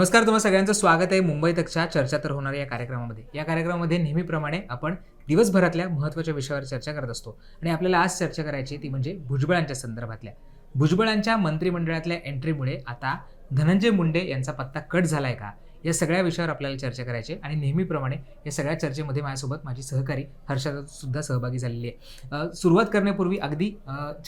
नमस्कार, तुम्हा सगळ्यांचं स्वागत आहे मुंबई तकच्या चर्चा तर होणार या कार्यक्रमामध्ये. या कार्यक्रमामध्ये नेहमीप्रमाणे आपण दिवसभरातल्या महत्त्वाच्या विषयावर चर्चा करत असतो आणि आपल्याला आज चर्चा करायची ती म्हणजे भुजबळांच्या संदर्भातल्या. भुजबळांच्या मंत्रिमंडळातल्या एंट्रीमुळे आता धनंजय मुंडे यांचा पत्ता कट झालाय का, या सगळ्या विषयावर आपल्याला चर्चा करायची आणि नेहमीप्रमाणे या सगळ्या चर्चेमध्ये माझ्यासोबत माझी सहकारी हर्षदा सुद्धा सहभागी झालेली आहे. सुरुवात करण्यापूर्वी अगदी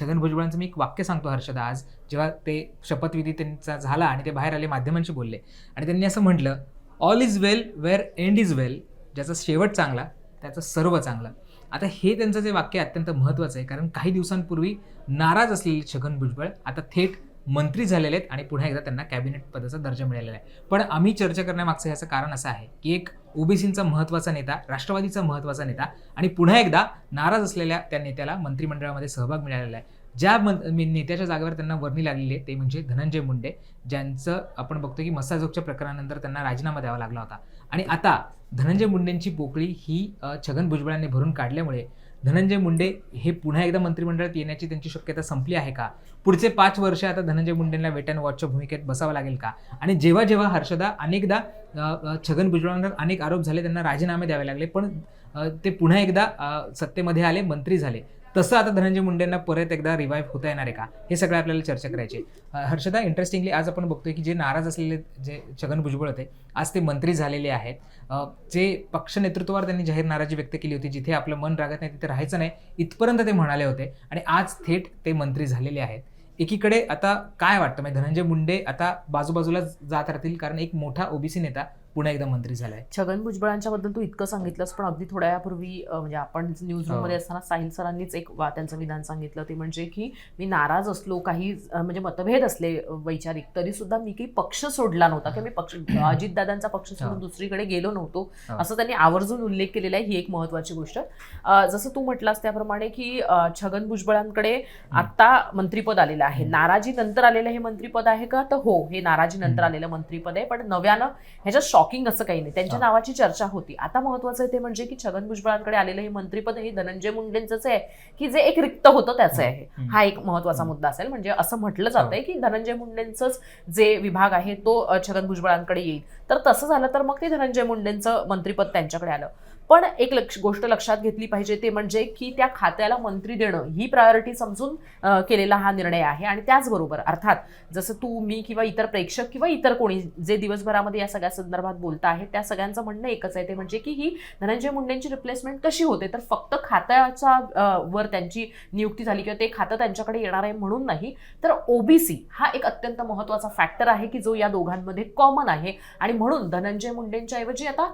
छगन भुजबळांचं मी एक वाक्य सांगतो हर्षदा. आज जेव्हा ते शपथविधी त्यांचा झाला आणि ते बाहेर आले, माध्यमांशी बोलले आणि त्यांनी असं म्हटलं, all is well where end is well. ज्याचा शेवट चांगला त्याचं सर्व चांगलं. आता हे त्यांचं जे वाक्य अत्यंत महत्त्वाचं आहे, कारण काही दिवसांपूर्वी नाराज असलेले छगन भुजबळ आता थेट मंत्री झालेले आहेत आणि पुन्हा एकदा त्यांना कॅबिनेट पदाचा दर्जा मिळालेला आहे. पण आम्ही चर्चा करण्यामागचं याचं कारण असं आहे की एक ओबीसींचा महत्त्वाचा नेता, राष्ट्रवादीचा महत्त्वाचा नेता आणि पुन्हा एकदा नाराज असलेल्या त्या नेत्याला मंत्रिमंडळामध्ये सहभाग मिळालेला आहे. ज्या नेत्याच्या जागेवर त्यांना वर्णी लागलेली आहे ते म्हणजे धनंजय मुंडे, ज्यांचं आपण बघतो की मसाजोगच्या प्रकरणानंतर त्यांना राजीनामा द्यावा लागला होता. आणि आता धनंजय मुंडेंची पोकळी ही छगन भुजबळांनी भरून काढल्यामुळे धनंजय मुंडे हे पुन्हा एकदा मंत्रिमंडळात येण्याची त्यांची शक्यता संपली आहे का? पुढचे 5 वर्ष आता धनंजय मुंडेंना वेट अँड वॉचच्या भूमिकेत बसावं लागेल का? आणि जेव्हा जेव्हा हर्षदा अनेकदा छगन भुजबळांवर अनेक आरोप झाले, त्यांना राजीनामे द्यावे लागले, पण ते पुन्हा एकदा सत्तेमध्ये आले, मंत्री झाले, तसं आता धनंजय मुंडेंना परत एकदा रिवाईव्ह होता येणार आहे का? हे सगळं आपल्याला चर्चा करायची. हर्षदा, इंटरेस्टिंगली आज आपण बघतोय की जे नाराज असलेले जे छगन भुजबळ होते आज ते मंत्री झालेले आहेत. जे पक्ष नेतृत्वावर त्यांनी जाहीर नाराजी व्यक्त केली होती, जिथे आपलं मन रागत नाही तिथे राहायचं नाही, इथपर्यंत ते म्हणाले होते आणि आज थेट ते मंत्री झालेले आहेत. एकीकडे आता काय वाटतं, म्हणजे धनंजय मुंडे आता बाजूबाजूला जात राहतील, कारण एक मोठा ओबीसी नेता पुन्हा एकदा मंत्री झालाय. छगन भुजबळांच्या बद्दल तू इतकं सांगितलंस, पण अगदी थोड्या वेळापूर्वी म्हणजे आपण न्यूज रूम मध्ये असताना साहिल सरांनीच एक त्यांचं विधान सांगितलं. ते म्हणजे की मी नाराज असलो, काही म्हणजे मतभेद असले वैचारिक, तरी सुद्धा मी काही पक्ष सोडला नव्हता किंवा मी पक्ष अजितदादांचा पक्ष सोडून दुसरीकडे गेलो नव्हतो, असं त्यांनी आवर्जून उल्लेख केलेला आहे. ही एक महत्वाची गोष्ट. जसं तू म्हटलास त्याप्रमाणे की छगन भुजबळांकडे आता मंत्रिपद आलेलं आहे. नाराजी नंतर आलेलं हे मंत्रिपद आहे का? तर हो, हे नाराजी नंतर आलेलं मंत्रिपद आहे, पण नव्यानं ह्याच्यात शॉकिंग असं काही नाही. त्यांच्या नावाची चर्चा होती. आता महत्वाचं आहे ते म्हणजे की छगन भुजबळांकडे आलेलं हे मंत्रिपद हे धनंजय मुंडेंचंच आहे की जे एक रिक्त होतं त्याचं आहे. हा एक महत्वाचा मुद्दा असेल. म्हणजे असं म्हटलं जातंय की धनंजय मुंडेंचंच जे विभाग आहे तो छगन भुजबळांकडे येईल. तर तसं झालं तर मग ते धनंजय मुंडेंचं मंत्रिपद त्यांच्याकडे आलं. पण एक गोष्ट लक्षात घेतली पाहिजे ते म्हणजे की त्या खात्याला मंत्री देणं ही प्रायोरिटी समजून केलेला हा निर्णय आहे. आणि त्याचबरोबर अर्थात जसं तू, मी किंवा इतर प्रेक्षक किंवा इतर कोणी जे दिवसभरामध्ये या सगळ्या संदर्भात बोलता आहे त्या सगळ्यांचं म्हणणं एकच आहे, ते म्हणजे की ही धनंजय मुंडेंची रिप्लेसमेंट कशी होते, तर फक्त खात्याच्या वर त्यांची नियुक्ती झाली किंवा ते खातं त्यांच्याकडे येणार आहे म्हणून नाही, तर ओबीसी हा एक अत्यंत महत्त्वाचा फॅक्टर आहे की जो या दोघांमध्ये कॉमन आहे. आणि म्हणून धनंजय मुंडेंच्या ऐवजी आता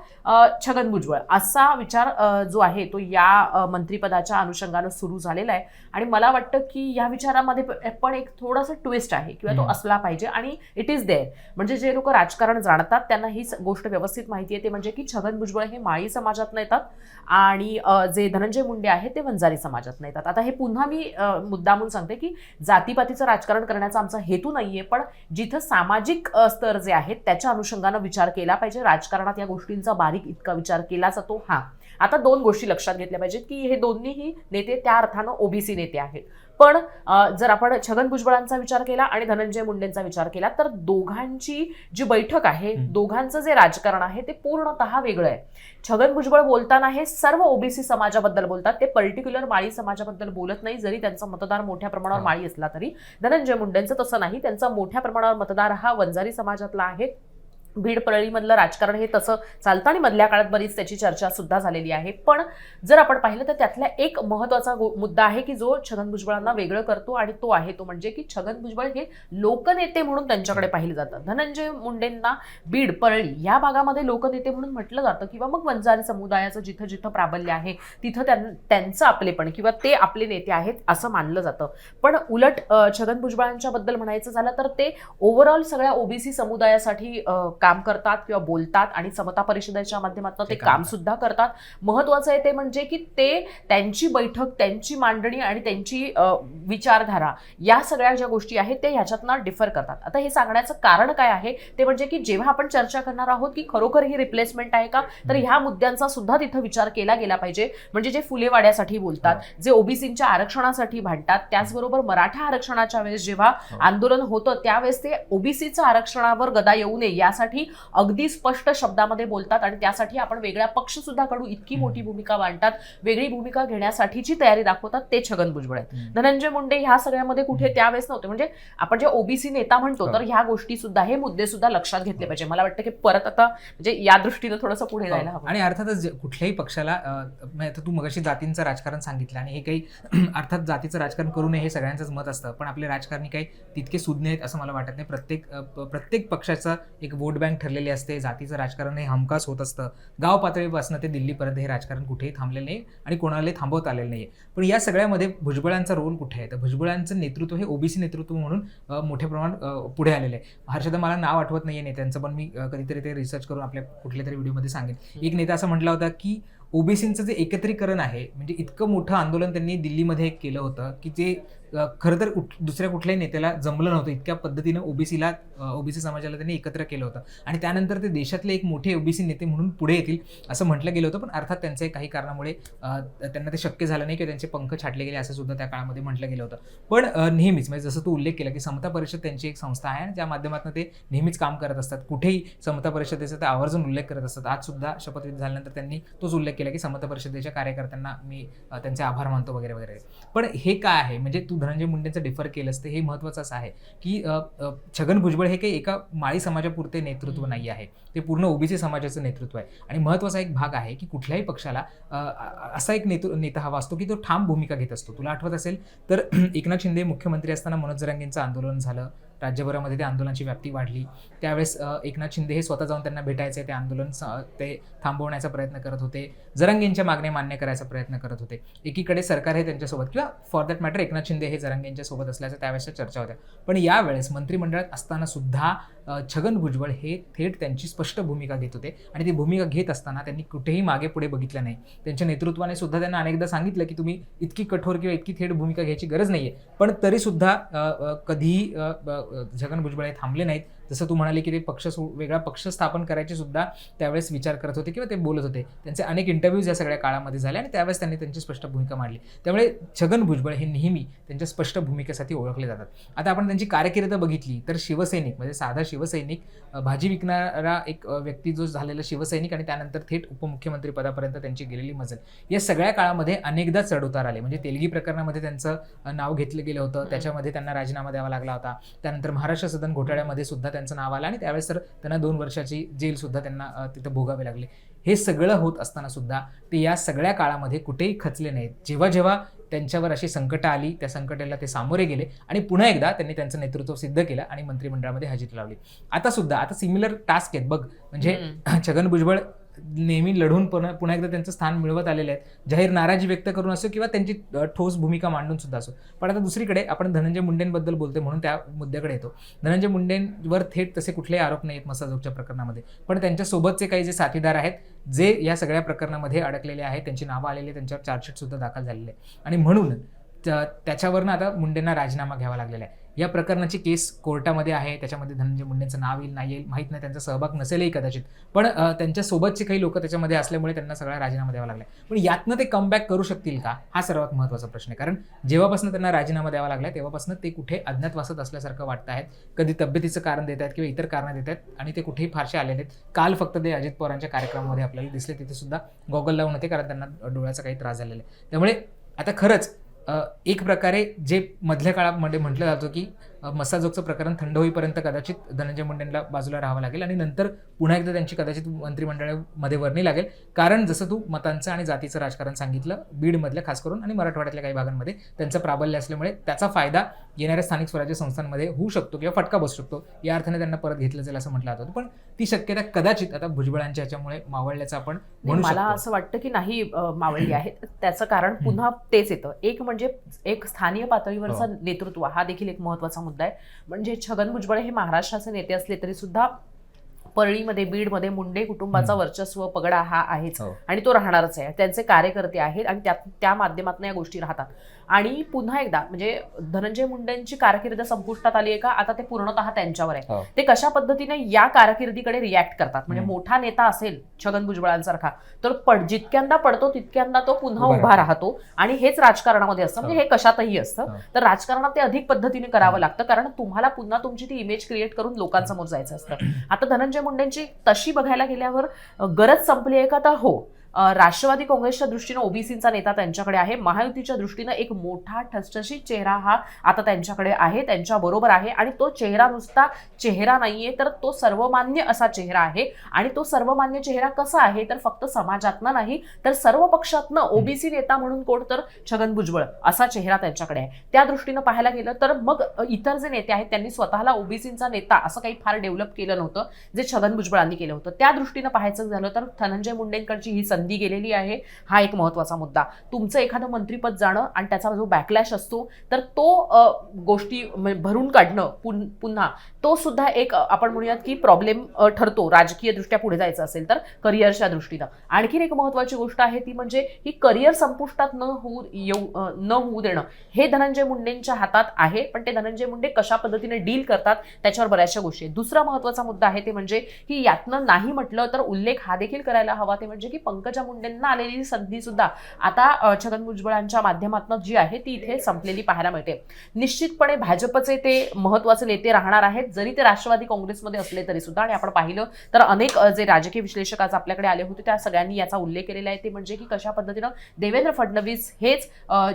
छगन भुजबळ असा विचार जो आहे तो या मंत्रिपदाच्या अनुषंगानं सुरू झालेला आहे. आणि मला वाटतं की या विचारामध्ये पण एक थोडासा ट्विस्ट आहे किंवा तो असला पाहिजे आणि इट इज देअर. म्हणजे जे लोक राजकारण जाणतात त्यांना ही गोष्ट व्यवस्थित माहिती आहे, ते म्हणजे की छगन भुजबळ हे माळी समाजात येतात आणि जे धनंजय मुंडे आहेत ते वंजारी समाजात येतात. आता हे पुन्हा मी मुद्दामून सांगते की जातीपातीचं राजकारण करण्याचा आमचा हेतू नाहीये, पण जिथं सामाजिक स्तर जे आहेत त्याच्या अनुषंगानं विचार केला पाहिजे. राजकारणात या गोष्टींचा बारीक इतका विचार केला जातो. आता 2 गोष्टी लक्षात घेतल्या पाहिजेत की हे दोन्हीही नेते त्या अर्थानं ओबीसी नेते आहेत. पण जर आपण छगन भुजबळांचा विचार केला आणि धनंजय मुंडेंचा विचार केला तर दोघांची जी बैठक आहे, दोघांचं जे राजकारण आहे ते पूर्णतः वेगळं आहे. छगन भुजबळ बोलताना हे सर्व ओबीसी समाजाबद्दल बोलतात, ते पर्टिक्युलर माळी समाजाबद्दल बोलत नाही, जरी त्यांचा मतदार मोठ्या प्रमाणावर माळी असला तरी. धनंजय मुंडेंचं तसं नाही, त्यांचा मोठ्या प्रमाणावर मतदार हा वंजारी समाजातला आहे. बीड परळीमधलं राजकारण हे तसं चालतं आणि मधल्या काळात बरीच त्याची चर्चा सुद्धा झालेली आहे. पण जर आपण पाहिलं तर त्यातला एक महत्वाचा मुद्दा आहे की जो छगन भुजबळांना वेगळं करतो आणि तो आहे तो म्हणजे की छगन भुजबळ हे लोकनेते म्हणून त्यांच्याकडे पाहिलं जातं. धनंजय मुंडेंना बीड परळी या भागामध्ये लोकनेते म्हणून म्हटलं जातं किंवा मग वंजारी समुदायाचं जिथं जिथं प्राबल्य आहे तिथं त्यांचं आपलेपण किंवा ते आपले नेते आहेत असं मानलं जातं. पण उलट छगन भुजबळांच्या बद्दल म्हणायचं झालं तर ते ओव्हरऑल सगळ्या ओबीसी समुदायासाठी काम करतात किंवा बोलतात आणि समता परिषदेच्या माध्यमातून ते काम सुद्धा करतात. महत्वाचं आहे ते म्हणजे की ते त्यांची बैठक, त्यांची मांडणी आणि त्यांची विचारधारा या सगळ्या ज्या गोष्टी आहेत ते ह्याच्यातनं डिफर करतात. आता हे सांगण्याचं कारण काय आहे ते म्हणजे की जेव्हा आपण चर्चा करणार आहोत की खरोखर ही रिप्लेसमेंट आहे का, तर ह्या मुद्द्यांचा सुद्धा तिथं विचार केला गेला पाहिजे. म्हणजे जे फुलेवाड्यासाठी बोलतात, जे ओबीसींच्या आरक्षणासाठी भांडतात, त्याचबरोबर मराठा आरक्षणाच्या वेळेस जेव्हा आंदोलन होतं त्यावेळेस ते ओबीसीचं आरक्षणावर गदा येऊ नये यासाठी त्यासाठी अगदी स्पष्ट शब्दामध्ये बोलतात आणि त्यासाठी आपण वेगळ्या पक्ष सुद्धा कडू इतकी मोठी भूमिका मांडतात, वेगळी भूमिका घेण्यासाठीची तयारी दाखवतात, ते छगन भुजबळ आहेत. धनंजय मुंडे ह्या सगळ्यामध्ये कुठे त्यावेळेस नव्हते. म्हणजे आपण जे ओबीसी नेता म्हणतो तर ह्या गोष्टी सुद्धा, हे मुद्दे सुद्धा लक्षात घेतले पाहिजे. मला वाटतं की परत आता म्हणजे या दृष्टीनं थोडंसं पुढे जायला हवं. आणि अर्थातच कुठल्याही पक्षाला तू मगाशी जातींचं राजकारण सांगितलं आणि हे काही अर्थात जातीचं राजकारण करू नये हे सगळ्यांचंच मत असतं, पण आपले राजकारणी काही तितके सुज्ञ आहेत असं मला वाटत नाही. प्रत्येक पक्षाचा एक वोट बँक ठरलेली असते. जातीचं राजकारण हे हमखास होत असतं. गाव पातळीपासून ते दिल्लीपर्यंत हे राजकारण कुठेही थांबलेलं नाही आणि कोणाला थांबवता आलेलं नाही. पण या सगळ्यामध्ये भुजबळांचा रोल कुठे आहे? तर भुजबळांचं नेतृत्व हे ओबीसी नेतृत्व म्हणून मोठ्या प्रमाणात पुढे आलेलं आहे. हर्षदा, मला नाव आठवत नाहीये नेत्यांचं, पण मी कधीतरी ते रिसर्च करून आपल्या कुठल्या तरी व्हिडिओमध्ये सांगेन. एक नेता असं म्हटला होता की ओबीसींचं जे एकत्रीकरण आहे, म्हणजे इतकं मोठं आंदोलन त्यांनी दिल्लीमध्ये केलं होतं की ते खरं तर दुसऱ्या कुठल्याही नेत्याला जमलं नव्हतं. इतक्या पद्धतीनं ओबीसी समाजाला त्यांनी एकत्र केलं होतं आणि त्यानंतर ते देशातले एक मोठे ओबीसी नेते म्हणून पुढे येतील असं म्हटलं गेलं होतं. पण अर्थात त्यांचे काही कारणामुळे त्यांना ते शक्य झालं नाही किंवा त्यांचे पंख छाटले गेले असं सुद्धा त्या काळामध्ये म्हटलं गेलं होतं. पण नेहमीच म्हणजे जसं तू उल्लेख केला की समता परिषद त्यांची एक संस्था आहे आणि ज्या माध्यमातून ते नेहमीच काम करत असतात. कुठेही समता परिषदेचा ते आवर्जून उल्लेख करत असतात. आज सुद्धा शपथविधी झाल्यानंतर त्यांनी तोच उल्लेख केला की समता परिषदेच्या कार्यकर्त्यांना मी त्यांचे आभार मानतो वगैरे वगैरे. पण हे काय आहे, म्हणजे तू धनंजय मुंडेंचं डिफर केलंस तर हे महत्त्वाचं असं आहे की छगन भुजबळ हे काही एका माळी समाजापुरते नेतृत्व नाही आहे, ते पूर्ण ओबीसी समाजाचं नेतृत्व आहे. आणि महत्त्वाचा एक भाग आहे की कुठल्याही पक्षाला असा एक नेता हवा असतो की तो ठाम भूमिका घेत असतो. तुला आठवत असेल तर एकनाथ शिंदे मुख्यमंत्री असताना मनोज जरांगेंचं आंदोलन झालं. राज्यभरामध्ये त्या आंदोलनाची व्याप्ती वाढली. त्यावेळेस एकनाथ शिंदे हे स्वतः जाऊन त्यांना भेटायचे, ते आंदोलन ते थांबवण्याचा प्रयत्न करत होते. जरांगेंच्या मागण्या मान्य करायचा प्रयत्न करत होते. एकीकडे सरकार हे त्यांच्यासोबत, किंवा for that matter Eknath Shinde हे जरांगेंच्या सोबत असल्याचं त्यावेळेसच्या चर्चा होत्या. पण यावेळेस मंत्रिमंडळात असताना सुद्धा छगन भुजबळ हे थेट त्यांची स्पष्ट भूमिका घेत होते आणि ती भूमिका घेत असताना त्यांनी कुठेही मागे पुढे बघितलं नाही. त्यांच्या नेतृत्वाने सुद्धा त्यांना अनेकदा सांगितलं की तुम्ही इतकी कठोर किंवा इतकी थेट भूमिका घ्यायची गरज नाहीये. पण तरीसुद्धा कधीही छगन भुजबळ हे थांबले नाहीत. जसं तू म्हणाले की ते वेगळा पक्ष स्थापन करायचे सुद्धा त्यावेळेस विचार करत होते किंवा ते बोलत होते. त्यांचे अनेक इंटरव्ह्यूज या सगळ्या काळामध्ये झाले आणि त्यावेळेस त्यांनी त्यांची स्पष्ट भूमिका मांडली. त्यामुळे छगन भुजबळ हे नेहमी त्यांच्या स्पष्ट भूमिकेसाठी ओळखले जातात. आता आपण त्यांची कारकीर्द बघितली तर शिवसैनिक, म्हणजे साधा शिवसैनिक, भाजी विकणारा एक व्यक्ती जो झालेला शिवसैनिक आणि त्यानंतर थेट उपमुख्यमंत्री पदापर्यंत त्यांची गेलेली मजल, या सगळ्या काळामध्ये अनेकदा चढउतार आले. म्हणजे तेलगी प्रकरणामध्ये त्यांचं नाव घेतलं गेलं होतं, त्याच्यामध्ये त्यांना राजीनामा द्यावा लागला होता. त्यानंतर महाराष्ट्र सदन घोटाळ्यामध्ये सुद्धा त्यांचं नाव आलं आणि त्यावेळेस तर त्यांना 2 वर्षाची जेल सुद्धा त्यांना तिथं भोगावे लागले. हे सगळं होत असताना सुद्धा ते या सगळ्या काळामध्ये कुठेही खचले नाहीत. जेव्हा जेव्हा त्यांच्यावर अशी संकटं आली त्या संकटाला ते सामोरे गेले आणि पुन्हा एकदा त्यांनी त्यांचं नेतृत्व सिद्ध केलं आणि मंत्रिमंडळामध्ये हजेरी लावली. आता सिमिलर टास्क आहेत बघ. म्हणजे छगन भुजबळ नेहमी लढून पुन्हा एकदा त्यांचं स्थान मिळवत आलेले आहेत, जाहीर नाराजी व्यक्त करून असो किंवा त्यांची ठोस भूमिका मांडून सुद्धा असो. पण आता दुसरीकडे आपण धनंजय मुंडेंबद्दल बोलतोय म्हणून त्या मुद्द्याकडे येतो. धनंजय मुंडेंवर थेट तसे कुठलेही आरोप नाही आहेत मसाजोगच्या प्रकरणामध्ये, पण त्यांच्यासोबतचे काही जे साथीदार आहेत जे या सगळ्या प्रकरणामध्ये अडकलेले आहेत, त्यांची नावं आलेली, त्यांच्यावर चार्जशीट सुद्धा दाखल झालेले आहे आणि म्हणून त्याच्यावरनं आता मुंडेंना राजीनामा घ्यावा लागलेला आहे. या प्रकरणाची केस कोर्टामध्ये आहे, त्याच्यामध्ये धनंजय मुंडेंचं नाव येईल नाही येईल माहीत नाही, त्यांचा सहभाग नसेलही कदाचित, पण त्यांच्यासोबतचे काही लोक त्याच्यामध्ये असल्यामुळे त्यांना सगळा राजीनामा द्यावा लागला. पण यातनं ते कमबॅक करू शकतील का, हा सर्वात महत्त्वाचा प्रश्न आहे. कारण जेव्हापासून त्यांना राजीनामा द्यावा लागला तेव्हापासून ते कुठे अज्ञातवासात असल्यासारखं वाटत आहेत. कधी तब्येतीचं कारण देत आहेत किंवा इतर कारणं देत आहेत आणि ते कुठेही फारसे आलेले आहेत. काल फक्त ते अजित पवारांच्या कार्यक्रमामध्ये आपल्याला दिसले, तिथे सुद्धा गॉगल लावून होते कारण त्यांना डोळ्याचा काही त्रास झालेला आहे. त्यामुळे आता खरंच एक प्रकारे जे मधल्या काळामध्ये म्हटलं जातं की मसाजोगचं प्रकरण थंड होईपर्यंत कदाचित धनंजय मुंडेंना बाजूला राहावं लागेल आणि नंतर पुन्हा एकदा त्यांची कदाचित मंत्रिमंडळामध्ये वर्णी लागेल. कारण जसं तू मतांचं आणि जातीचं राजकारण सांगितलं, बीडमधल्या खास करून आणि मराठवाड्यातल्या काही भागांमध्ये त्यांचं प्राबल्य असल्यामुळे त्याचा फायदा येणाऱ्या स्थानिक स्वराज्य संस्थांमध्ये होऊ शकतो किंवा फटका बसू शकतो. या अर्थाने त्यांना परत घेतलं जाईल असं म्हटलं जातं. पण ती शक्यता कदाचित आता भुजबळांच्या ह्याच्यामुळे मावळल्याचं आपण म्हणू शकतो. मला असं वाटतं की नाही मावळली आहे. त्याचं कारण पुन्हा तेच येतं. एक म्हणजे एक स्थानिक पातळीवरचा नेतृत्व हा देखील एक महत्त्वाचा मुद्दा आहे. म्हणजे छगन भुजबळ हे महाराष्ट्राचे नेते असले तरी सुद्धा परळीमध्ये, बीडमध्ये मुंडे कुटुंबाचा वर्चस्व, पगडा हा आहेच आणि तो राहणारच आहे. त्यांचे कार्यकर्ते आहेत आणि त्या माध्यमातून या गोष्टी राहतात. आणि पुन्हा एकदा म्हणजे धनंजय मुंडेंची कारकीर्द संपुष्टात आली आहे का, आता ते पूर्णतः त्यांच्यावर आहे. ते कशा पद्धतीने या कारकिर्दीकडे रिॲक्ट करतात. म्हणजे मोठा नेता असेल छगन भुजबळांसारखा तर जितक्यांदा पडतो तितक्यांदा तो पुन्हा उभा राहतो आणि हेच राजकारणामध्ये असतं. म्हणजे हे कशातही असतं. तर राजकारणात ते अधिक पद्धतीने करावं लागतं कारण तुम्हाला पुन्हा तुमची ती इमेज क्रिएट करून लोकांसमोर जायचं असतं. आता धनंजय मुंडेंची तशी बघायला गेल्यावर गरज संपली आहे का, तर हो. राष्ट्रवादी काँग्रेसच्या दृष्टीनं ओबीसीचा नेता त्यांच्याकडे आहे, महायुतीच्या दृष्टीनं एक मोठा ठसठशीत चेहरा हा आता त्यांच्याकडे आहे, त्यांच्या बरोबर आहे. आणि तो चेहरा नुसता चेहरा नाहीये, तर तो सर्वमान्य असा चेहरा आहे. आणि तो सर्वमान्य चेहरा कसा आहे, तर फक्त समाजातनं नाही तर सर्व पक्षातनं ओबीसी नेता म्हणून कोण, तर छगन भुजबळ असा चेहरा त्यांच्याकडे आहे. त्या दृष्टीनं पाहायला गेलं तर मग इतर जे नेते आहेत त्यांनी स्वतःला ओबीसीचा नेता असं काही फार डेव्हलप केलं नव्हतं, जे छगन भुजबळांनी केलं होतं. त्या दृष्टीनं पाहायचं झालं तर धनंजय मुंडेंकडची ही संधी गेलेली आहे, हा एक महत्वाचा मुद्दा. तुमचं एखादं मंत्रीपद जाणं आणि त्याचा जो बॅकलॅश असतो, तर तो गोष्टी भरून काढणं पुन्हा तो सुद्धा एक आपण म्हणूयात की प्रॉब्लेम ठरतो राजकीय दृष्ट्या पुढे जायचं असेल तर करिअरच्या दृष्टीनं. आणखीन एक महत्वाची गोष्ट आहे ती म्हणजे ही करिअर संपुष्टात न होऊ देणं हे धनंजय मुंडेंच्या हातात आहे. पण ते धनंजय मुंडे कशा पद्धतीने डील करतात त्याच्यावर बऱ्याचशा गोष्टी आहेत. दुसरा महत्वाचा मुद्दा आहे ते म्हणजे की यातनं नाही म्हटलं तर उल्लेख हा देखील करायला हवा, ते म्हणजे की पंकजा मुंडेंना आलेली संधी सुद्धा आता छगन भुजबळांच्या माध्यमातून जी आहे ती इथे संपलेली पाहायला मिळते. निश्चितपणे भाजपचे ते महत्वाचे नेते राहणार आहेत, जरी ते राष्ट्रवादी काँग्रेसमध्ये असले तरी सुद्धा. आणि आपण पाहिलं तर अनेक जे राजकीय विश्लेषक आज आपल्याकडे आले होते त्या सगळ्यांनी याचा उल्लेख केलेला आहे, ते म्हणजे की कशा पद्धतीनं देवेंद्र फडणवीस हेच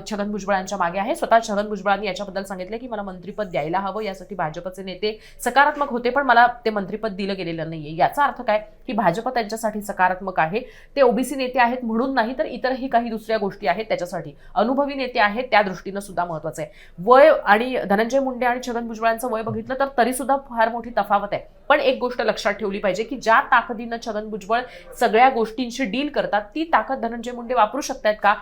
छगन भुजबळांच्या मागे आहे. स्वतः छगन भुजबळांनी याच्याबद्दल सांगितलं की मला मंत्रिपद द्यायला हवं, यासाठी भाजपचे नेते सकारात्मक होते, पण मला ते मंत्रिपद दिलं गेलेलं नाहीये. याचा अर्थ काय की भाजप त्यांच्यासाठी सकारात्मक आहे. ते ओबीसी नेते आहेत म्हणून नाही तर इतरही काही दुसऱ्या गोष्टी आहेत त्याच्यासाठी. अनुभवी नेते आहेत त्या दृष्टीनं सुद्धा महत्वाचं आहे. वय आणि धनंजय मुंडे आणि छगन भुजबळांचं वय बघितलं तर तरी सुद्धा फार मोठी तफावत आहे. पण एक गोष्ट लक्षात ठेवली पाहिजे की ज्या ताकदीनं छगन भुजबळ सगळ्या गोष्टींशी डील करतात ती ताकद धनंजय मुंडे वापरू शकतात का.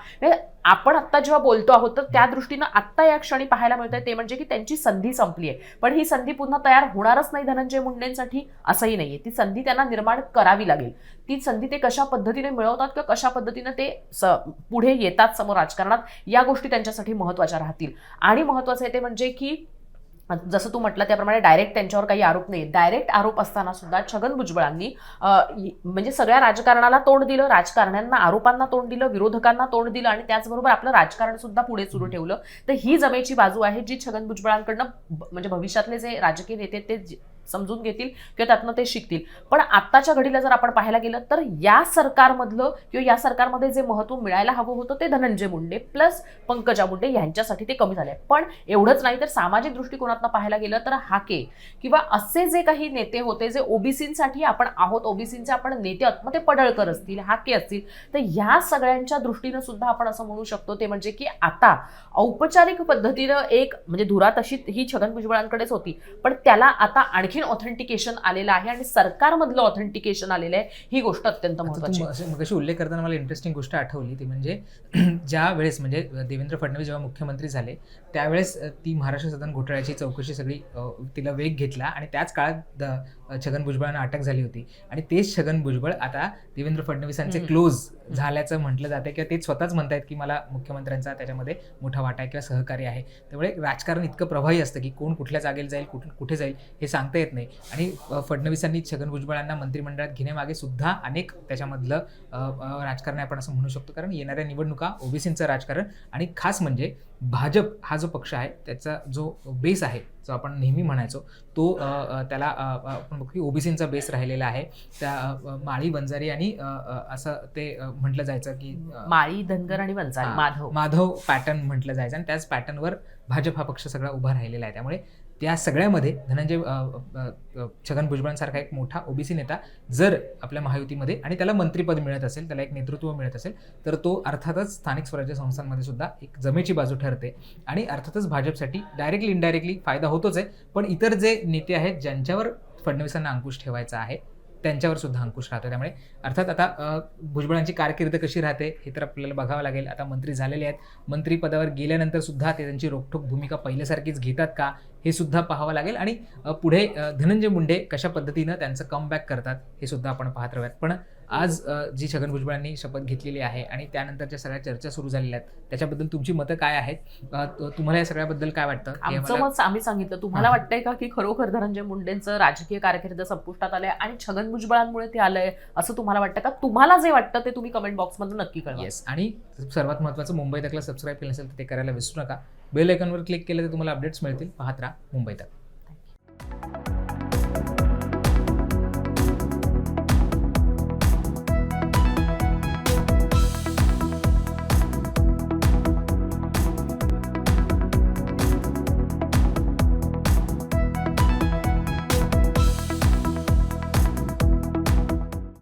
आपण आता जेव्हा बोलतो आहोत तर त्या दृष्टीनं आत्ता या क्षणी पाहायला मिळतंय ते म्हणजे की त्यांची संधी संपली आहे, पण ही संधी पुन्हा तयार होणारच नाही धनंजय मुंडेंसाठी असंही नाहीये. ती संधी त्यांना निर्माण करावी लागेल. ती संधी ते कशा पद्धतीने मिळवतात किंवा कशा पद्धतीने ते पुढे येतात समोर राजकारणात, या गोष्टी त्यांच्यासाठी महत्वाच्या राहतील. आणि महत्वाचं आहे ते म्हणजे की जसं तू म्हटलं त्याप्रमाणे डायरेक्ट त्यांच्यावर काही आरोप नाही. डायरेक्ट आरोप असताना सुद्धा छगन भुजबळांनी म्हणजे सगळ्या राजकारणाला तोंड दिलं, राजकारण्यांना आरोपांना तोंड दिलं, विरोधकांना तोंड दिलं आणि त्याचबरोबर आपलं राजकारण सुद्धा पुढे सुरू ठेवलं. तर ही जमेची बाजू आहे जी छगन भुजबळांकडनं म्हणजे भविष्यातले जे राजकीय नेते ते समजून घेतील किंवा त्यातनं ते शिकतील. पण आत्ताच्या घडीला जर आपण पाहायला गेलं तर या सरकारमधलं किंवा या सरकारमध्ये जे महत्व मिळायला हवं होतं ते धनंजय मुंडे प्लस पंकजा मुंडे यांच्यासाठी ते कमी झाले. पण एवढंच नाही तर सामाजिक दृष्टिकोनातनं पाहायला गेलं तर हाके किंवा असे जे काही नेते होते जे ओबीसींसाठी आपण आहोत, ओबीसींचे आपण नेते आहोत, मग ते पडळकर असतील, हाके असतील, तर ह्या सगळ्यांच्या दृष्टीनं सुद्धा आपण असं म्हणू शकतो ते म्हणजे की आता औपचारिक पद्धतीनं एक म्हणजे धुरा तशी ही छगन भुजबळांकडेच होती, पण त्याला आता आणखी ऑथेंटिकेशन आलेलं आहे आणि सरकारमधलं ऑथेंटिकेशन आलेलं आहे. ही गोष्ट अत्यंत महत्त्वाची आहे. मगाशी उल्लेख करताना मला इंटरेस्टिंग गोष्ट आठवली ती म्हणजे ज्या वेळेस म्हणजे देवेंद्र फडणवीस जेव्हा मुख्यमंत्री झाले त्यावेळेस ती महाराष्ट्र सदन घोटाळ्याची चौकशी सगळी तिला वेग घेतला आणि त्याच काळात छगन भुजबळांना अटक झाली होती. आणि तेच छगन भुजबळ आता देवेंद्र फडणवीसांचे क्लोज झाल्याचं म्हटलं जातं किंवा ते स्वतःच म्हणतायत की मला मुख्यमंत्र्यांचा त्याच्यामध्ये मोठा वाटा आहे किंवा सहकार्य आहे. त्यामुळे राजकारण इतकं प्रभावी असतं की कोण कुठल्या जागेला जाईल, कुठे जाईल हे सांगता येत नाही. आणि फडणवीसांनी छगन भुजबळांना मंत्रिमंडळात घेण्यामागे सुद्धा अनेक त्याच्यामधलं राजकारण आपण असं म्हणू शकतो. कारण येणाऱ्या निवडणुका ओबीसींचं राजकारण आणि खास म्हणजे भाजप हा जो पक्ष आहे त्याचा जो बेस आहे जो आपण नेहमी म्हणायचो तो त्याला आपण बघू की ओबीसींचा बेस राहिलेला आहे. त्या माळी वंजारी आणि असं ते म्हटलं जायचं की माळी धनगर आणि वंजारी माधव पॅटर्न म्हटलं जायचं आणि त्याच पॅटर्नवर भाजप हा पक्ष सगळा उभा राहिलेला आहे. त्यामुळे त्या सगळ्यामध्ये धनंजय छगन भुजबळांसारखा एक मोठा ओबीसी नेता जर आपल्या महायुतीमध्ये आणि त्याला मंत्रिपद मिळत असेल, त्याला एक नेतृत्व मिळत असेल, तर तो अर्थातच स्थानिक स्वराज्य संस्थांमध्ये सुद्धा एक जमेची बाजू ठरते. आणि अर्थातच भाजपसाठी डायरेक्टली इनडायरेक्टली फायदा होतोच आहे, पण इतर जे नेते आहेत ज्यांच्यावर फडणवीसांना अंकुश ठेवायचा आहे त्यांच्यावर सुद्धा अंकुश राहतो. त्यामुळे अर्थात आता भुजबळांची कारकीर्द कशी राहते हे तर आपल्याला बघावं लागेल. आता मंत्री झालेले आहेत, मंत्रिपदावर गेल्यानंतर सुद्धा ते त्यांची रोखठोक भूमिका पहिल्यासारखीच घेतात का हे सुद्धा पाहावं लागेल. आणि पुढे धनंजय मुंडे कशा पद्धतीनं त्यांचं कमबॅक करतात हे सुद्धा आपण पाहत राहूयात. पण आज जी छगन भुजबळांनी शपथ घेतलेली आहे आणि त्यानंतरच्या सगळ्या चर्चा सुरू झालेल्या आहेत त्याच्याबद्दल तुमची मतं काय आहेत? तुम्हाला या सगळ्याबद्दल काय वाटतं? आमचं मत आम्ही सांगितलं. तुम्हाला वाटतंय का की खरोखर धनंजय मुंडेंचं राजकीय कारकीर्द संपुष्टात आलंय आणि छगन भुजबळांमुळे ते आलंय असं तुम्हाला वाटतं का? तुम्हाला जे वाटतं ते तुम्ही कमेंट बॉक्समध्ये नक्की कळवा. येस, आणि सर्वात महत्त्वाचं मुंबई तकला सबस्क्राईब केलं असेल तर ते करायला विसरू नका. बेल आयकॉनवर क्लिक केलं तर तुम्हाला अपडेट्स मिळतील. पाहत राहा मुंबई तक.